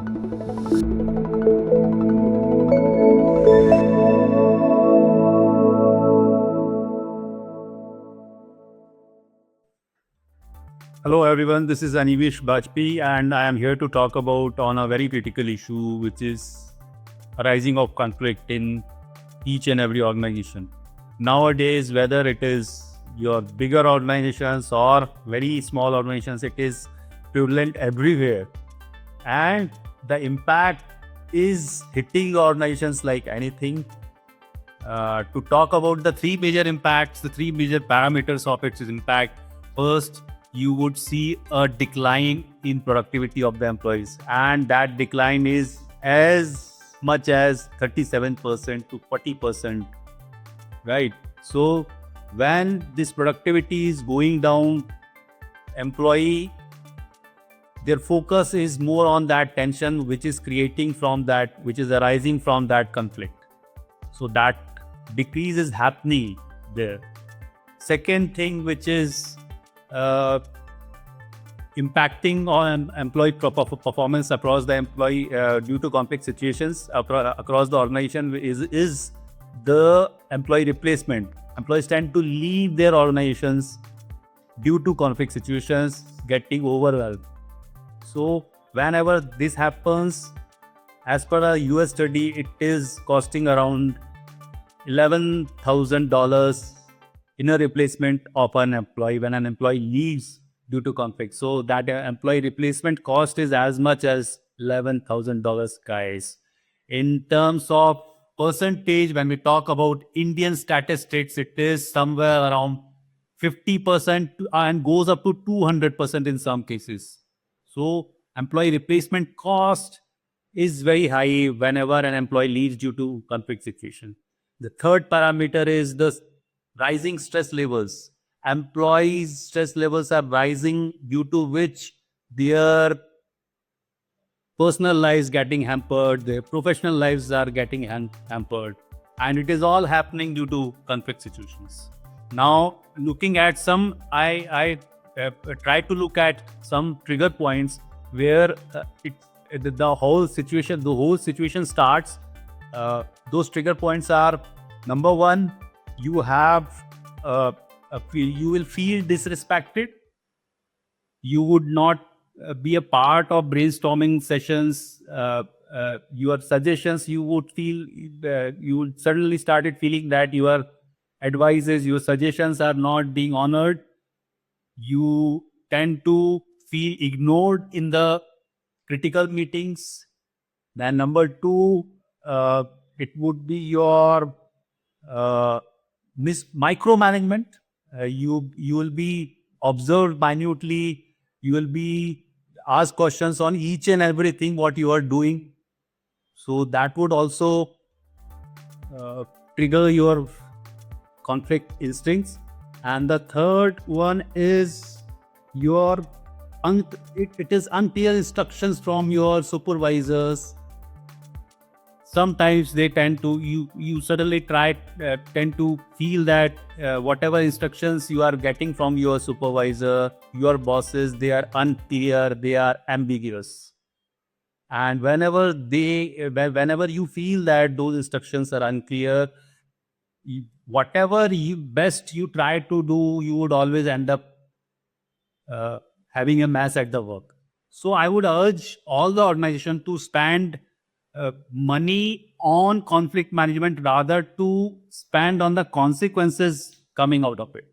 Hello everyone, this is Anivesh Bajpayee and I am here to talk about on a very critical issue which is arising of conflict in each and every organization. Nowadays, whether it is your bigger organizations or very small organizations, it is prevalent everywhere. And the impact is hitting organizations like anything. To talk about the three major impacts, the three major parameters of its impact. First, you would see a decline in productivity of the employees, and that decline is as much as 37% to 40%, right? So when this productivity is going down, employee, their focus is more on that tension which is creating from that, which is arising from that conflict. So that decrease is happening there. Second thing which is impacting on employee performance across the employee due to complex situations across the organization is the employee replacement. Employees tend to leave their organizations due to conflict situations, getting overwhelmed. So whenever this happens, as per a US study, it is costing around $11,000 in a replacement of an employee when an employee leaves due to conflict. So that employee replacement cost is as much as $11,000, guys. In terms of percentage, when we talk about Indian statistics, it is somewhere around 50% and goes up to 200% in some cases. So employee replacement cost is very high whenever an employee leaves due to conflict situation. The third parameter is the rising stress levels. Employees' stress levels are rising, due to which their personal lives getting hampered, their professional lives are getting hampered, and it is all happening due to conflict situations. Now, looking at some, I try to look at some trigger points where the whole situation starts. Those trigger points are: number one, you will feel disrespected. You would not be a part of brainstorming sessions. Your suggestions, you would feel, you would suddenly started feeling that your advices, your suggestions are not being honored. You tend to feel ignored in the critical meetings. Then number two, it would be your micromanagement. You will be observed minutely. You will be asked questions on each and everything what you are doing. So that would also trigger your conflict instincts. And the third one is your it is unclear instructions from your supervisors. Sometimes they tend to you suddenly tend to feel that whatever instructions you are getting from your supervisor, your bosses, they are unclear, they are ambiguous. And whenever you feel that those instructions are unclear, whatever best you try to do, you would always end up having a mess at the work. So I would urge all the organization to spend money on conflict management rather to spend on the consequences coming out of it.